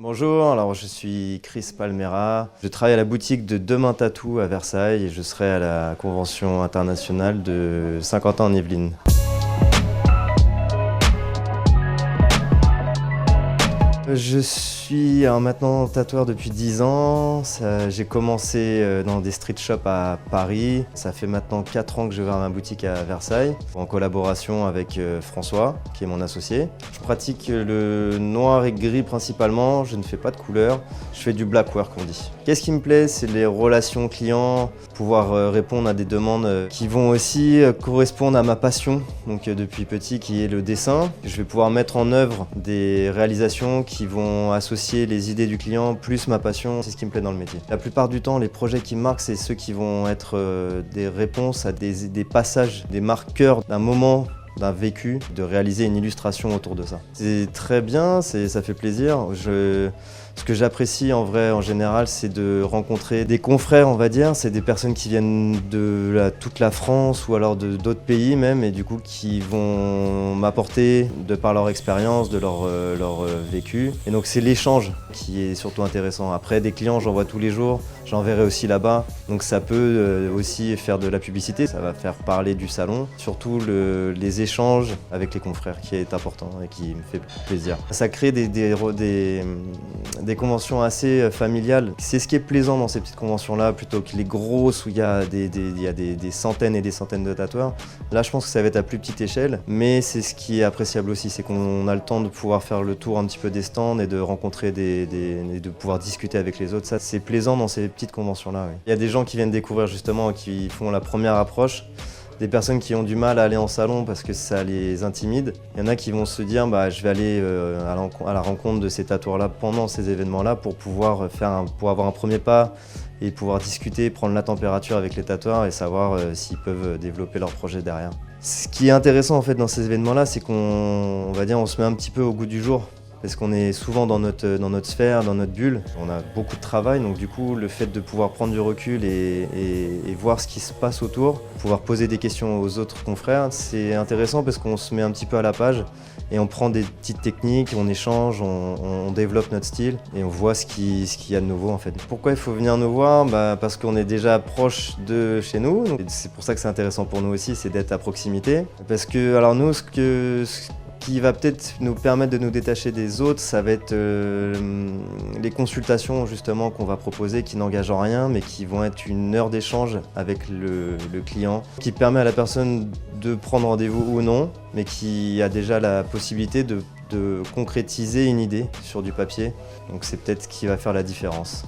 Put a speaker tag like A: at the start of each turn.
A: Bonjour, alors je suis Chris Palmera. Je travaille à la boutique de Demain Tattoo à Versailles et je serai à la convention internationale de Saint-Quentin-en-Yvelines. Je suis maintenant tatoueur depuis 10 ans. J'ai commencé dans des street shops à Paris. Ça fait maintenant 4 ans que je vais à ma boutique à Versailles, en collaboration avec François, qui est mon associé. Je pratique le noir et gris principalement, je ne fais pas de couleur. Je fais du black work, on dit. Qu'est-ce qui me plaît? C'est les relations clients, pouvoir répondre à des demandes qui vont aussi correspondre à ma passion, donc depuis petit, qui est le dessin. Je vais pouvoir mettre en œuvre des réalisations qui vont associer les idées du client plus ma passion. C'est ce qui me plaît dans le métier. La plupart du temps, les projets qui me marquent, c'est ceux qui vont être des réponses à des passages, des marqueurs d'un moment, d'un vécu, de réaliser une illustration autour de ça. C'est très bien, ça fait plaisir. Ce que j'apprécie en vrai, en général, c'est de rencontrer des confrères, on va dire. C'est des personnes qui viennent de toute la France ou alors d'autres pays même, et du coup qui vont m'apporter, de par leur expérience, de leur vécu. Et donc c'est l'échange qui est surtout intéressant. Après, des clients, j'en vois tous les jours, j'en verrai aussi là-bas. Donc ça peut aussi faire de la publicité, ça va faire parler du salon. Surtout les échanges avec les confrères qui est important et qui me fait plaisir. Ça crée des conventions assez familiales. C'est ce qui est plaisant dans ces petites conventions-là, plutôt que les grosses où il y a des centaines et des centaines de tatoueurs. Là, je pense que ça va être à plus petite échelle, mais c'est ce qui est appréciable aussi, c'est qu'on a le temps de pouvoir faire le tour un petit peu des stands et de rencontrer et de pouvoir discuter avec les autres. Ça, c'est plaisant dans ces petites conventions-là. Oui. Il y a des gens qui viennent découvrir justement, qui font la première approche. Des personnes qui ont du mal à aller en salon parce que ça les intimide. Il y en a qui vont se dire je vais aller à la rencontre de ces tatoueurs-là pendant ces événements-là pour pouvoir avoir un premier pas et pouvoir discuter, prendre la température avec les tatoueurs et savoir s'ils peuvent développer leur projet derrière. Ce qui est intéressant en fait dans ces événements-là, c'est qu'on se met un petit peu au goût du jour. Parce qu'on est souvent dans notre sphère, dans notre bulle. On a beaucoup de travail, donc du coup, le fait de pouvoir prendre du recul et voir ce qui se passe autour, pouvoir poser des questions aux autres confrères, c'est intéressant parce qu'on se met un petit peu à la page et on prend des petites techniques, on échange, on développe notre style et on voit ce qu'il y a de nouveau en fait. Pourquoi il faut venir nous voir? Parce qu'on est déjà proche de chez nous. C'est pour ça que c'est intéressant pour nous aussi, c'est d'être à proximité. Parce que, alors nous, ce qui va peut-être nous permettre de nous détacher des autres, ça va être les consultations justement qu'on va proposer qui n'engagent en rien mais qui vont être une heure d'échange avec le client qui permet à la personne de prendre rendez-vous ou non mais qui a déjà la possibilité de concrétiser une idée sur du papier. Donc c'est peut-être ce qui va faire la différence.